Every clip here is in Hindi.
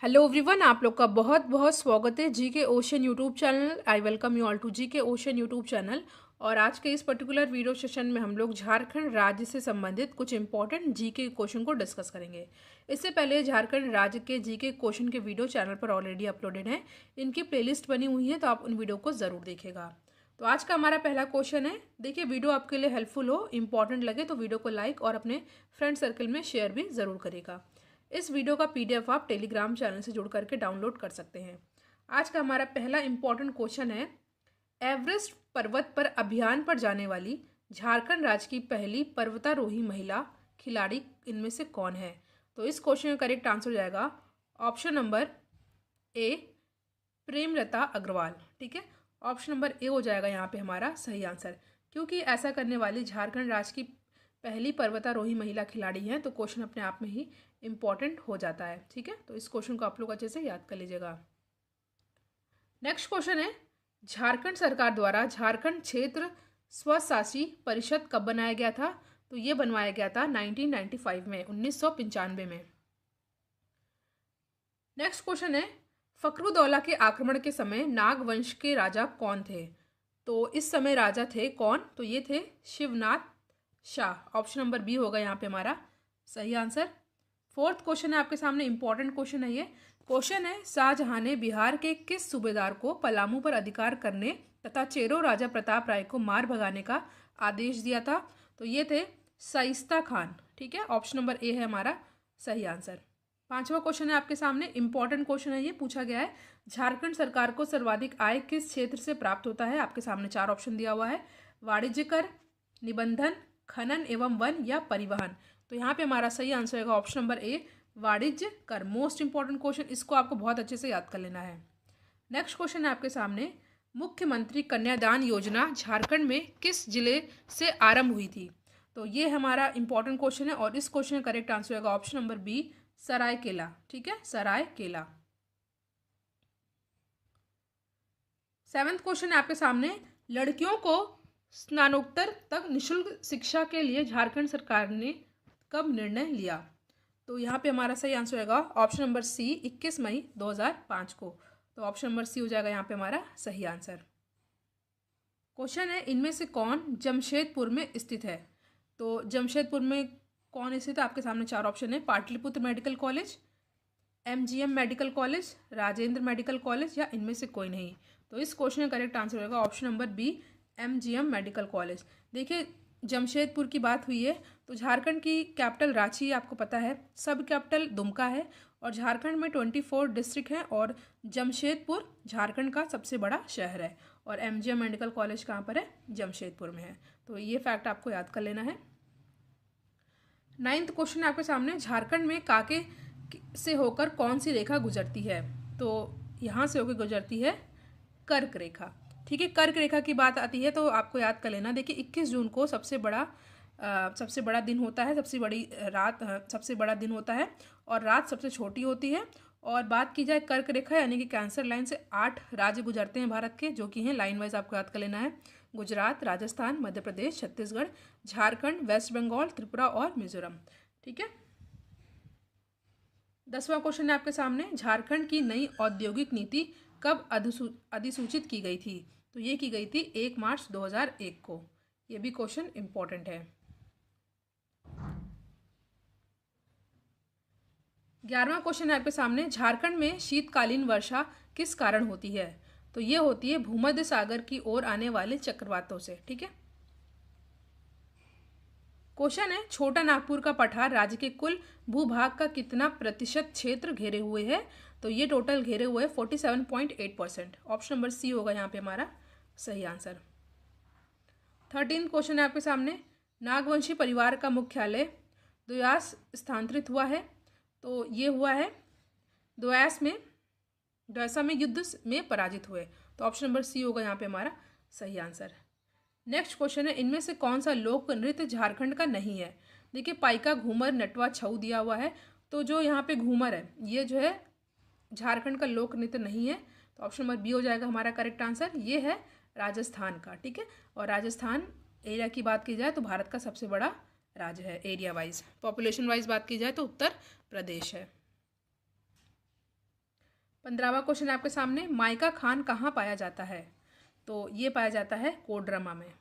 हेलो एवरीवन, आप लोग का बहुत बहुत स्वागत है G K Ocean YouTube channel. I welcome you all to G K Ocean YouTube channel. और आज के इस पर्टिकुलर वीडियो सेशन में हम लोग झारखंड राज्य से संबंधित कुछ इंपॉर्टेंट जी के क्वेश्चन को डिस्कस करेंगे। इससे पहले झारखंड राज्य के जी के क्वेश्चन के वीडियो चैनल पर ऑलरेडी अपलोडेड हैं। इनकी प्लेलिस्ट बनी हुई है, तो आप उन वीडियो को ज़रूर देखिएगा। तो आज का हमारा पहला क्वेश्चन है। देखिए, वीडियो आपके लिए हेल्पफुल हो, इंपॉर्टेंट लगे तो वीडियो को लाइक और अपने फ्रेंड सर्कल में शेयर भी ज़रूर करेगा। इस वीडियो का पीडीएफ आप टेलीग्राम चैनल से जुड़ करके डाउनलोड कर सकते हैं। आज का हमारा पहला इंपॉर्टेंट क्वेश्चन है, एवरेस्ट पर्वत पर अभियान पर जाने वाली झारखंड राज्य की पहली पर्वतारोही महिला खिलाड़ी इनमें से कौन है? तो इस क्वेश्चन का करेक्ट आंसर हो जाएगा option number A, Premlata Agrawal. ठीक है, ऑप्शन नंबर ए हो जाएगा यहाँ पे हमारा सही आंसर, क्योंकि ऐसा करने वाली झारखंड राज्य की पहली पर्वतारोही महिला खिलाड़ी हैं। तो क्वेश्चन अपने आप में ही इंपॉर्टेंट हो जाता है। ठीक है, तो इस क्वेश्चन को आप लोग अच्छे से याद कर लीजिएगा। नेक्स्ट क्वेश्चन है, झारखंड सरकार द्वारा झारखंड क्षेत्र स्वशासी परिषद कब बनाया गया था? तो ये बनवाया गया था 1995 में, 1995 में। नेक्स्ट क्वेश्चन है, फखरुद्दौला के आक्रमण के समय नाग वंश के राजा कौन थे? तो इस समय राजा थे कौन? तो ये थे Shivnath Shah. Option number B होगा यहाँ पे हमारा सही आंसर। फोर्थ क्वेश्चन है आपके सामने, इंपॉर्टेंट क्वेश्चन है ये। क्वेश्चन है, शाहजहां ने बिहार के किस सूबेदार को पलामू पर अधिकार करने तथा चेरो राजा प्रताप राय को मार भगाने का आदेश दिया था? तो ये थे शाइस्ता खान। ठीक है, ऑप्शन नंबर ए है हमारा सही आंसर। पांचवा क्वेश्चन है आपके सामने, इंपॉर्टेंट क्वेश्चन है ये। पूछा गया है, झारखंड सरकार को सर्वाधिक आय किस क्षेत्र से प्राप्त होता है? आपके सामने चार ऑप्शन दिया हुआ है, वाणिज्य कर, निबंधन, खनन एवं वन या परिवहन। तो यहाँ पे हमारा सही आंसर होगा ऑप्शन नंबर ए, वाणिज्य कर। मोस्ट इंपॉर्टेंट क्वेश्चन, इसको आपको बहुत अच्छे से याद कर लेना है। नेक्स्ट क्वेश्चन है आपके सामने, मुख्यमंत्री कन्यादान योजना झारखंड में किस जिले से आरंभ हुई थी? तो ये हमारा इंपॉर्टेंट क्वेश्चन है और इस क्वेश्चन का करेक्ट आंसर होगा ऑप्शन नंबर बी, सरायकेला। ठीक है, सरायकेला। सेवंथ क्वेश्चन है आपके सामने, लड़कियों को स्नातकोत्तर तक निःशुल्क शिक्षा के लिए झारखंड सरकार ने कब निर्णय लिया? तो यहाँ पे हमारा सही आंसर होगा ऑप्शन नंबर सी, 21 मई 2005 को। तो ऑप्शन नंबर सी हो जाएगा यहाँ पे हमारा सही आंसर। क्वेश्चन है, इनमें से कौन जमशेदपुर में स्थित है? तो जमशेदपुर में कौन स्थित है? आपके सामने चार ऑप्शन है, Pataliputra medical college, MGM medical college, Rajendra medical college या इनमें से कोई नहीं। तो इस क्वेश्चन का करेक्ट आंसर होगा option number B, MGM medical college. देखिए, जमशेदपुर की बात हुई है तो झारखंड की कैपिटल रांची आपको पता है, सब कैपिटल दुमका है और झारखंड में 24 डिस्ट्रिक्ट हैं और जमशेदपुर झारखंड का सबसे बड़ा शहर है। और एमजीएम मेडिकल कॉलेज कहाँ पर है? जमशेदपुर में है। तो ये फैक्ट आपको याद कर लेना है। नाइन्थ क्वेश्चन आपके सामने, झारखंड में काके से होकर कौन सी रेखा गुजरती है? तो यहाँ से होकर गुजरती है कर्क रेखा। ठीक है, कर्क रेखा की बात आती है तो आपको याद कर लेना। देखिए, 21 जून को सबसे बड़ा दिन होता है, सबसे बड़ा दिन होता है और रात सबसे छोटी होती है। और बात की जाए कर्क रेखा यानी कि कैंसर लाइन से 8 राज्य गुजरते हैं भारत के, जो कि हैं लाइन वाइज आपको याद कर लेना है, गुजरात, राजस्थान, मध्य प्रदेश, छत्तीसगढ़, झारखंड, वेस्ट बंगाल, त्रिपुरा और मिजोरम। ठीक है, 10वां क्वेश्चन है आपके सामने, झारखंड की नई औद्योगिक नीति कब अधिसूचित की गई थी? तो ये की गई थी 1 मार्च 2001 को। ये भी क्वेश्चन इंपॉर्टेंट है। 11वां क्वेश्चन है आपके सामने, झारखंड में शीतकालीन वर्षा किस कारण होती है? तो ये होती है भूमध्य सागर की ओर आने वाले चक्रवातों से। ठीक है, क्वेश्चन है, छोटा नागपुर का पठार राज्य के कुल भूभाग का कितना प्रतिशत क्षेत्र घेरे हुए है? तो ये टोटल घेरे हुए है 47.8%। ऑप्शन नंबर सी होगा यहाँ पे हमारा सही आंसर। 13 क्वेश्चन है आपके सामने, नागवंशी परिवार का मुख्यालय द्वयास स्थानांतरित हुआ है। तो ये हुआ है द्वयासा में युद्ध में पराजित हुए। तो ऑप्शन नंबर सी होगा यहाँ पे हमारा सही आंसर। नेक्स्ट क्वेश्चन है, इनमें से कौन सा लोक नृत्य झारखंड का नहीं है? देखिए, पाइका, घूमर, नटवा, छऊ दिया हुआ है। तो जो यहाँ पे घूमर है, ये जो है झारखंड का लोक नृत्य नहीं है। तो ऑप्शन नंबर बी हो जाएगा हमारा करेक्ट आंसर। ये है राजस्थान का। ठीक है, और राजस्थान एरिया की बात की जाए तो भारत का सबसे बड़ा राज्य है एरिया वाइज। पॉपुलेशन वाइज बात की जाए तो उत्तर प्रदेश है। 15वां क्वेश्चन है आपके सामने, माइका खान कहाँ पाया जाता है? तो ये पाया जाता है कोडरमा में।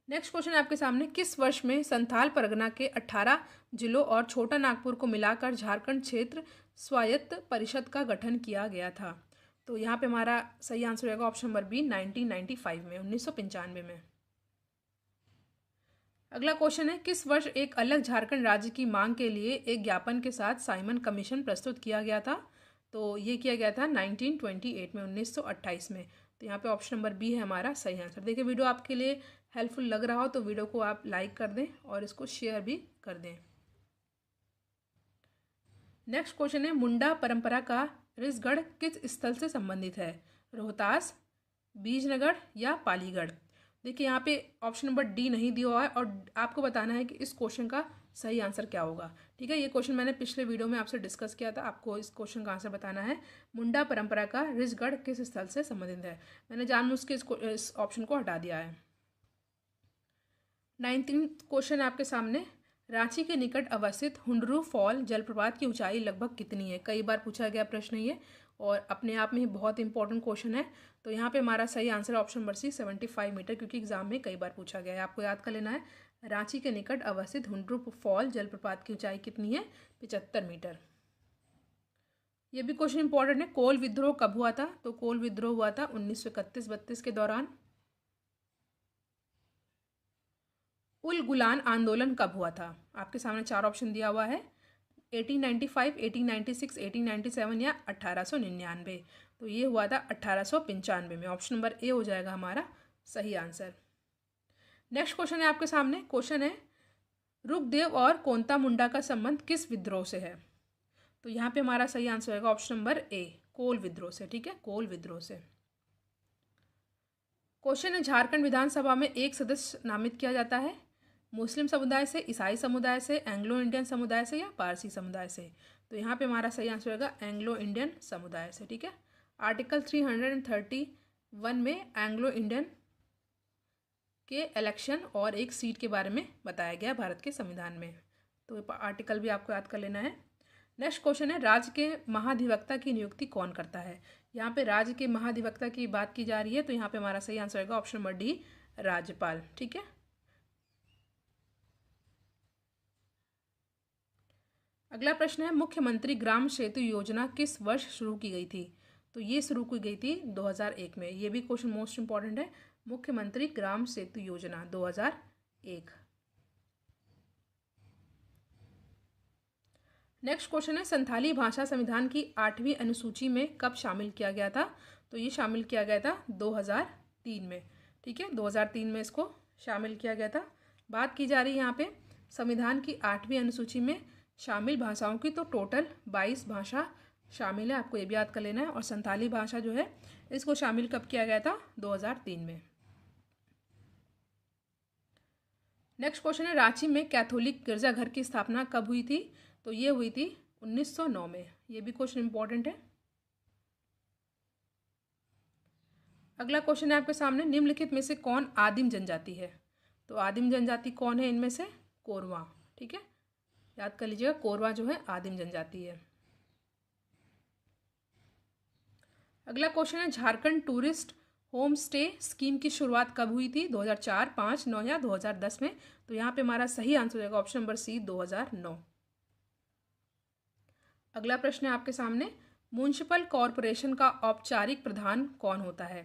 नेक्स्ट क्वेश्चन है आपके सामने, किस वर्ष में संथाल परगना के 18 जिलों और छोटा नागपुर को मिलाकर झारखंड क्षेत्र स्वायत्त परिषद का गठन किया गया था? तो यहाँ पे हमारा सही आंसर होगा ऑप्शन नंबर बी, 1995 में, 1995 में। अगला क्वेश्चन है, किस वर्ष एक अलग झारखंड राज्य की मांग के लिए एक ज्ञापन के साथ साइमन कमीशन प्रस्तुत किया गया था? तो ये किया गया था 1928 में, 1928 में। तो यहाँ पे ऑप्शन नंबर बी है हमारा सही आंसर। देखिए, वीडियो आपके लिए हेल्पफुल लग रहा हो तो वीडियो को आप लाइक कर दें और इसको शेयर भी कर दें। नेक्स्ट क्वेश्चन है, मुंडा परंपरा का रिसगढ़ किस स्थल से संबंधित है? रोहतास, बीजनगढ़ या पालीगढ़? देखिए, यहाँ पे ऑप्शन नंबर डी नहीं दिया हुआ है और आपको बताना है कि इस क्वेश्चन का सही आंसर क्या होगा। ठीक है, ये क्वेश्चन मैंने पिछले वीडियो में आपसे डिस्कस किया था। आपको इस क्वेश्चन का आंसर बताना है, मुंडा परंपरा का रिसगढ़ किस स्थल से संबंधित है। मैंने जानबूझ के इस ऑप्शन को हटा दिया है। 19th क्वेश्चन है आपके सामने, रांची के निकट अवस्थित हुंडरू फॉल जलप्रपात की ऊंचाई लगभग कितनी है? कई बार पूछा गया प्रश्न ये और अपने आप में ही बहुत इंपॉर्टेंट क्वेश्चन है। तो यहाँ पे हमारा सही answer option number C, 75 metre, क्योंकि एग्जाम में कई बार पूछा गया है। आपको याद कर लेना है, रांची के निकट अवस्थित हुंडरू फॉल जलप्रपात की ऊंचाई कितनी है? 75 मीटर। ये भी क्वेश्चन इंपॉर्टेंट है, कोल विद्रोह कब हुआ था? तो कोल विद्रोह हुआ था 1931-32 के दौरान। उल गुलान आंदोलन कब हुआ था? आपके सामने 4 ऑप्शन दिया हुआ है, 1895, 1896, 1897 या 1899। तो ये हुआ था 1895 में। ऑप्शन नंबर ए हो जाएगा हमारा सही आंसर। नेक्स्ट क्वेश्चन है आपके सामने, क्वेश्चन है, रुकदेव और कोंता मुंडा का संबंध किस विद्रोह से है? तो यहाँ पे हमारा सही आंसर होगा ऑप्शन नंबर ए, कोल विद्रोह से। ठीक है, कोल विद्रोह से। क्वेश्चन है, झारखंड विधानसभा में एक सदस्य नामित किया जाता है मुस्लिम समुदाय से, ईसाई समुदाय से, एंग्लो इंडियन समुदाय से या पारसी समुदाय से? तो यहाँ पे हमारा सही आंसर होगा एंग्लो इंडियन समुदाय से। ठीक है, आर्टिकल 331 में एंग्लो इंडियन के इलेक्शन और एक सीट के बारे में बताया गया भारत के संविधान में। तो आर्टिकल भी आपको याद कर लेना है। नेक्स्ट क्वेश्चन है, राज्य के महाधिवक्ता की नियुक्ति कौन करता है? यहाँ पे राज्य के महाधिवक्ता की बात की जा रही है, तो यहाँ पे हमारा सही आंसर होगा ऑप्शन नंबर डी, राज्यपाल। ठीक है, अगला प्रश्न है, मुख्यमंत्री ग्राम सेतु योजना किस वर्ष शुरू की गई थी? तो ये शुरू की गई थी 2001 में। ये भी क्वेश्चन मोस्ट इंपॉर्टेंट है, मुख्यमंत्री ग्राम सेतु योजना 2001। नेक्स्ट क्वेश्चन है, संथाली भाषा संविधान की 8वीं अनुसूची में कब शामिल किया गया था? तो ये शामिल किया गया था 2003 में। ठीक है, 2003 में इसको शामिल किया गया था। बात की जा रही है यहाँ पे संविधान की 8वीं अनुसूची में शामिल भाषाओं की, तो टोटल 22 भाषा शामिल है, आपको ये भी याद कर लेना है। और संथाली भाषा जो है इसको शामिल कब किया गया था? 2003 में। नेक्स्ट क्वेश्चन है, रांची में कैथोलिक गिरजाघर की स्थापना कब हुई थी? तो ये हुई थी 1909 में। ये भी क्वेश्चन इंपॉर्टेंट है। अगला क्वेश्चन है आपके सामने, निम्नलिखित में से कौन आदिम जनजाति है? तो आदिम जनजाति कौन है इनमें से? कोरवा। ठीक है, याद कर लीजिएगा, कोरवा जो है आदिम जनजाति है। अगला क्वेश्चन है, Jharkhand tourist home stay scheme की शुरुआत कब हुई थी? 2004, 5, 9 या 2010 में? तो यहाँ पे हमारा सही आंसर हो जाएगा ऑप्शन नंबर सी, 2009। अगला प्रश्न है आपके सामने, म्युनिसिपल कॉरपोरेशन का औपचारिक प्रधान कौन होता है?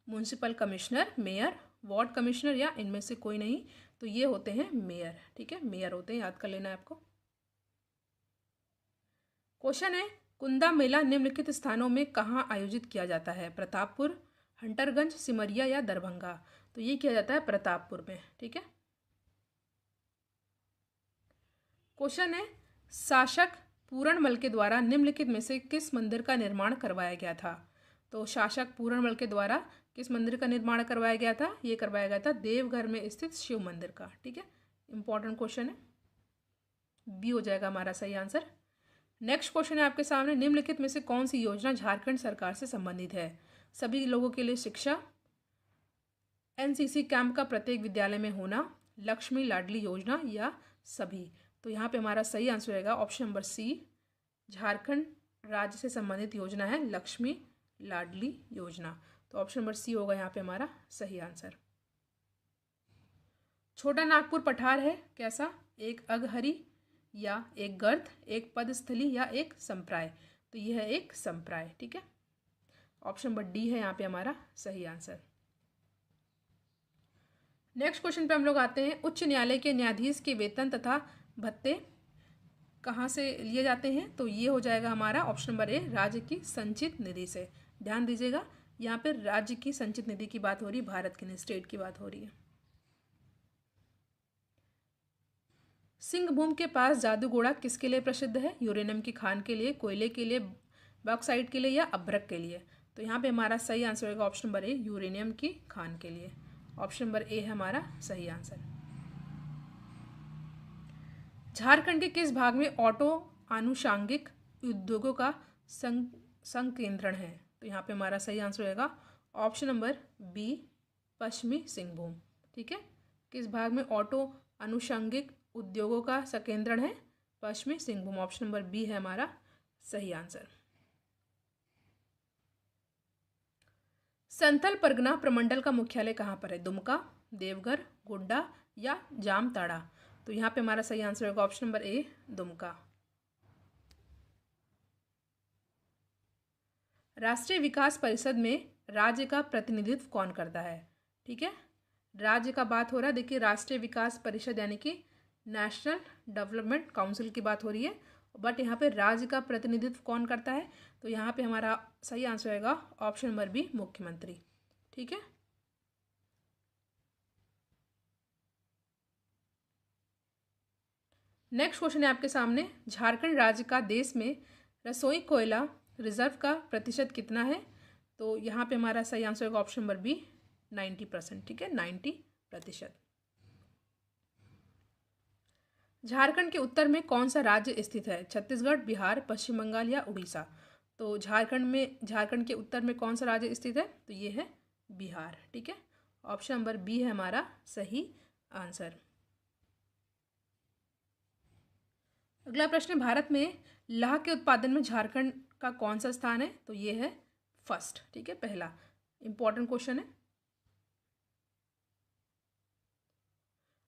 Municipal commissioner, mayor, ward commissioner या इनमें से कोई नहीं? तो ये होते हैं मेयर। ठीक है, मेयर होते हैं, याद कर लेना है आपको। क्वेश्चन है, कुंदा मेला निम्नलिखित स्थानों में कहाँ आयोजित किया जाता है? प्रतापपुर, हंटरगंज, सिमरिया या दरभंगा? तो ये किया जाता है प्रतापपुर में। ठीक है, क्वेश्चन है, शासक पूरणमल के द्वारा निम्नलिखित में से किस मंदिर का निर्माण करवाया गया था? तो शासक पूरणमल के द्वारा किस मंदिर का निर्माण करवाया गया था? ये करवाया गया था देवघर में स्थित शिव मंदिर का। ठीक है, इंपॉर्टेंट क्वेश्चन है, बी हो जाएगा हमारा सही आंसर। नेक्स्ट क्वेश्चन है आपके सामने, निम्नलिखित में से कौन सी योजना झारखंड सरकार से संबंधित है? सभी लोगों के लिए शिक्षा, एनसीसी कैंप का प्रत्येक विद्यालय में होना, लक्ष्मी लाडली योजना या सभी? तो यहाँ पे हमारा सही आंसर रहेगा ऑप्शन नंबर सी, झारखंड राज्य से संबंधित योजना है लक्ष्मी लाडली योजना। तो ऑप्शन नंबर सी होगा यहाँ पे हमारा सही आंसर। छोटा नागपुर पठार है कैसा? एक अगहरी या एक गर्त, एक पदस्थली या एक संप्राय। तो यह है एक संप्राय, ठीक है। ऑप्शन नंबर डी है यहाँ पे हमारा सही आंसर। नेक्स्ट क्वेश्चन पे हम लोग आते हैं, उच्च न्यायालय के न्यायाधीश के वेतन तथा भत्ते कहाँ से लिए जाते हैं? तो ये हो जाएगा हमारा ऑप्शन नंबर ए, राज्य की संचित निधि से। ध्यान दीजिएगा, यहाँ पे राज्य की संचित निधि की बात हो रही है, भारत की नहीं, स्टेट की बात हो रही है। सिंहभूम के पास जादूगोड़ा किसके लिए प्रसिद्ध है? यूरेनियम की खान के लिए, कोयले के लिए, बॉक्साइट के लिए या अभ्रक के लिए? तो यहाँ पे हमारा सही आंसर होगा ऑप्शन नंबर ए, यूरेनियम की खान के लिए। ऑप्शन नंबर ए है हमारा सही आंसर। झारखंड के किस भाग में ऑटो आनुषांगिक उद्योगों का संकेंद्रण है? तो यहाँ पे हमारा सही आंसर होगा ऑप्शन नंबर बी, पश्चिमी सिंहभूम, ठीक है। किस भाग में ऑटो आनुषंगिक उद्योगों का संकेंद्रण है? पश्चिमी सिंहभूम। ऑप्शन नंबर बी है हमारा सही आंसर। संथल परगना प्रमंडल का मुख्यालय कहाँ पर है? दुमका, देवघर, गोड्डा या जामताड़ा? तो यहाँ पे हमारा सही आंसर होगा ऑप्शन नंबर ए, दुमका। राष्ट्रीय विकास परिषद में राज्य का प्रतिनिधित्व कौन करता है? ठीक है, राज्य का बात हो रहा है। देखिए, राष्ट्रीय विकास परिषद यानी कि नेशनल डेवलपमेंट काउंसिल की बात हो रही है, बट यहाँ पे राज्य का प्रतिनिधित्व कौन करता है? तो यहाँ पे हमारा सही आंसर रहेगा ऑप्शन नंबर बी, मुख्यमंत्री, ठीक है। नेक्स्ट क्वेश्चन है आपके सामने, झारखंड राज्य का देश में रसोई कोयला रिजर्व का प्रतिशत कितना है? तो यहाँ पे हमारा सही आंसर होगा ऑप्शन नंबर बी, 90%, ठीक है, 90%। झारखंड के उत्तर में कौन सा राज्य स्थित है? छत्तीसगढ़, बिहार, पश्चिम बंगाल या उड़ीसा? तो झारखंड के उत्तर में कौन सा राज्य स्थित है? तो ये है बिहार, ठीक है। ऑप्शन नंबर बी है हमारा सही आंसर। अगला प्रश्न, भारत में लाह के उत्पादन में झारखंड का कौन सा स्थान है? तो ये है फर्स्ट, ठीक है, पहला। इंपॉर्टेंट क्वेश्चन है।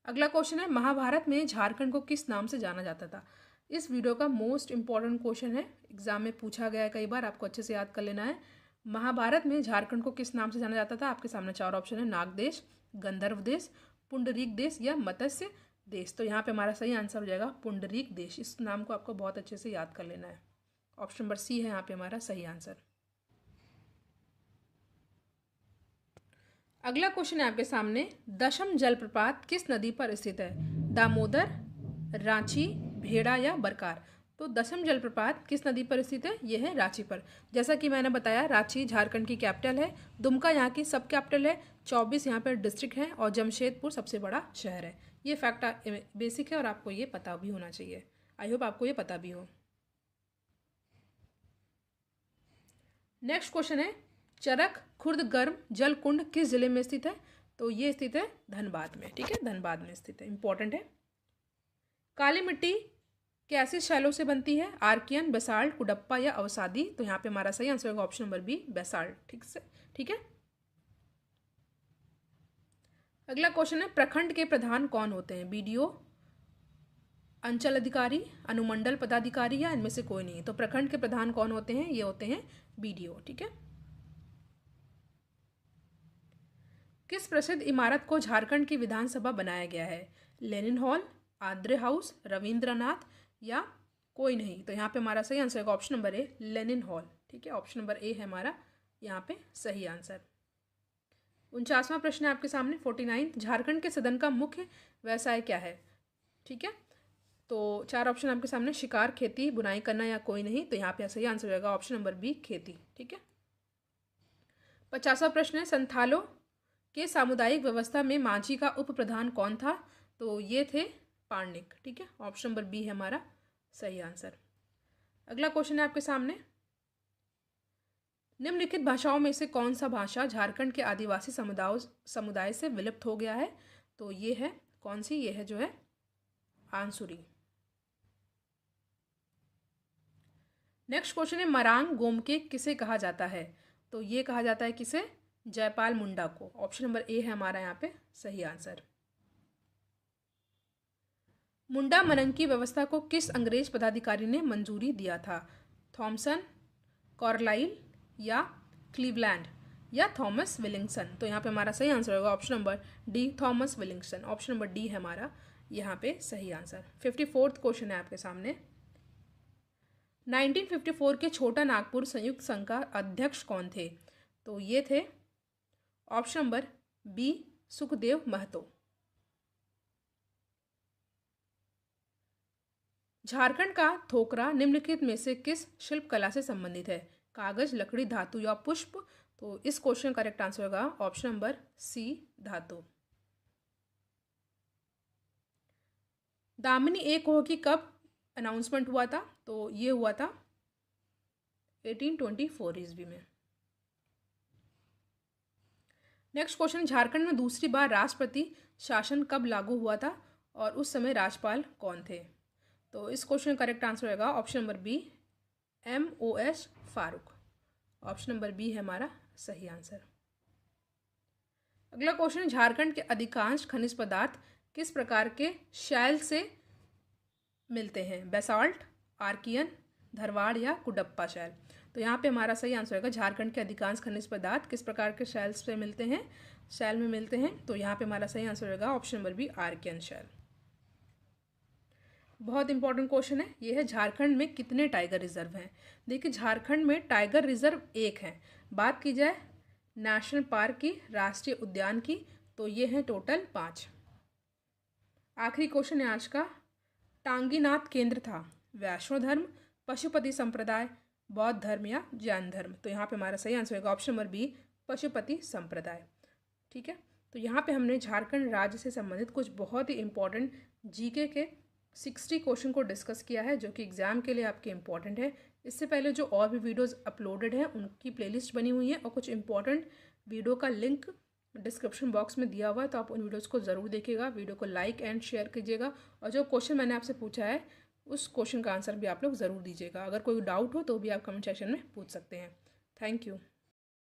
अगला क्वेश्चन है, महाभारत में झारखंड को किस नाम से जाना जाता था? इस वीडियो का मोस्ट इंपॉर्टेंट क्वेश्चन है, एग्जाम में पूछा गया है कई बार, आपको अच्छे से याद कर लेना है। महाभारत में झारखंड को किस नाम से जाना जाता था? आपके सामने चार ऑप्शन है, नाग देश, गंधर्व देश, पुंडरीक देश या मत्स्य देश। तो यहाँ पे हमारा सही आंसर हो जाएगा पुंडरीक देश। इस नाम को आपको बहुत अच्छे से याद कर लेना है। ऑप्शन नंबर सी है यहाँ पे हमारा सही आंसर। अगला क्वेश्चन है आपके सामने, दशम जलप्रपात किस नदी पर स्थित है? दामोदर, रांची, भेड़ा या बरकार? तो दशम जलप्रपात किस नदी पर स्थित है? यह है रांची पर। जैसा कि मैंने बताया, रांची झारखंड की कैपिटल है, दुमका यहाँ की सब कैपिटल है, 24 यहाँ पर डिस्ट्रिक्ट है और जमशेदपुर सबसे बड़ा शहर है। ये फैक्ट बेसिक है और आपको ये पता भी होना चाहिए। आई होप आपको ये पता भी हो। नेक्स्ट क्वेश्चन है, चरक खुर्द गर्म जल कुंड किस जिले में स्थित है? तो ये स्थित है धनबाद में, ठीक है, धनबाद में स्थित है, इंपॉर्टेंट है। काली मिट्टी कैसी शैलों से बनती है? आर्कियन, बेसाल्ट, कुडप्पा या अवसादी? तो यहाँ पे हमारा सही आंसर होगा ऑप्शन नंबर बी, बेसाल्ट, ठीक है। अगला क्वेश्चन है, प्रखंड के प्रधान कौन होते हैं? बीडीओ, अंचल अधिकारी, अनुमंडल पदाधिकारी या इनमें से कोई नहीं? तो प्रखंड के प्रधान कौन होते हैं? ये होते हैं बीडीओ, ठीक है। किस प्रसिद्ध इमारत को झारखंड की विधानसभा बनाया गया है? लेनिन हॉल, आद्रे हाउस, रविंद्रनाथ या कोई नहीं? तो यहाँ पे हमारा सही आंसर होगा ऑप्शन नंबर ए, लेनिन हॉल, ठीक है। ऑप्शन नंबर ए है हमारा यहाँ पे सही आंसर। 49वां प्रश्न है आपके सामने, 49, झारखंड के सदन का मुख्य व्यवसाय क्या है? ठीक है, तो चार ऑप्शन आपके सामने, शिकार, खेती, बुनाई करना या कोई नहीं? तो यहाँ पे सही आंसर होगा ऑप्शन नंबर बी, खेती, ठीक है। 50वां प्रश्न है, संथालों के सामुदायिक व्यवस्था में मांझी का उप प्रधान कौन था? तो ये थे पार्निक, ठीक है। ऑप्शन नंबर बी है हमारा सही आंसर। अगला क्वेश्चन है आपके सामने, निम्नलिखित भाषाओं में से कौन सा भाषा झारखंड के आदिवासी समुदाय से विलुप्त हो गया है? तो ये है कौन सी? ये है जो है आंसुरी, नेक्स्ट क्वेश्चन है मरांग गोमके किसे कहा जाता है? तो ये कहा जाता है किसे? जयपाल मुंडा को। ऑप्शन नंबर ए है हमारा यहाँ पे सही आंसर। मुंडा मनन की व्यवस्था को किस अंग्रेज पदाधिकारी ने मंजूरी दिया था? थॉमसन, कॉर्लाइल या क्लीवलैंड या थॉमस विलिंगसन? तो यहाँ पे हमारा सही आंसर होगा option number D, Thomas Willingson. Option number D है हमारा यहाँ पे सही आंसर। 54th क्वेश्चन है आपके सामने। 1954 के छोटा नागपुर संयुक्त संघ का अध्यक्ष कौन थे? तो ये थे option number B, Sukhdev Mahto. Jharkhand का थोकरा निम्नलिखित में से किस शिल्प कला से संबंधित है? कागज, लकड़ी, धातु या पुष्प? तो इस क्वेश्चन का करेक्ट आंसर होगा ऑप्शन नंबर सी, धातु। दामिनी एक हो कि कब अनाउंसमेंट हुआ था? तो ये हुआ था 1824 ईस्वी में। नेक्स्ट क्वेश्चन, झारखंड में दूसरी बार राष्ट्रपति शासन कब लागू हुआ था और उस समय राज्यपाल कौन थे? तो इस क्वेश्चन का करेक्ट आंसर होगा option number B, MOS Farooq. Option number B है हमारा सही आंसर। अगला क्वेश्चन, झारखंड के अधिकांश खनिज पदार्थ किस प्रकार के शैल से मिलते हैं? बेसाल्ट, आर्कियन, धरवाड़ या कुडप्पा शैल? तो यहाँ पे हमारा सही आंसर होगा झारखंड के अधिकांश खनिज पदार्थ किस प्रकार के शैल से मिलते हैं? शैल में मिलते हैं। तो यहाँ पे हमारा सही आंसर होगा ऑप्शन नंबर बी, आर्कियन शैल। बहुत इंपॉर्टेंट क्वेश्चन है ये है, झारखंड में कितने टाइगर रिजर्व हैं? देखिए झारखंड में टाइगर रिजर्व एक है। बात की जाए नेशनल पार्क की, राष्ट्रीय उद्यान की, तो ये हैं टोटल 5। आखिरी क्वेश्चन है आज का, टांगीनाथ केंद्र था वैष्णो धर्म, पशुपति संप्रदाय, बौद्ध धर्म या जैन धर्म? तो यहाँ पे हमारा सही आंसर होगा ऑप्शन नंबर बी, पशुपति संप्रदाय। ठीक है, तो यहाँ पे हमने झारखंड राज्य से संबंधित कुछ बहुत ही इंपॉर्टेंट जीके के 60 क्वेश्चन को डिस्कस किया है जो कि एग्जाम के लिए आपके इंपॉर्टेंट है। इससे पहले जो और भी वीडियोस अपलोडेड हैं उनकी प्लेलिस्ट बनी हुई है और कुछ इंपॉर्टेंट वीडियो का लिंक डिस्क्रिप्शन बॉक्स में दिया हुआ है, तो आप उन वीडियोस को ज़रूर देखिएगा। वीडियो को लाइक एंड शेयर कीजिएगा और जो क्वेश्चन मैंने आपसे पूछा है उस क्वेश्चन का आंसर भी आप लोग ज़रूर दीजिएगा। अगर कोई डाउट हो तो भी आप कमेंट सेक्शन में पूछ सकते हैं। Thank you.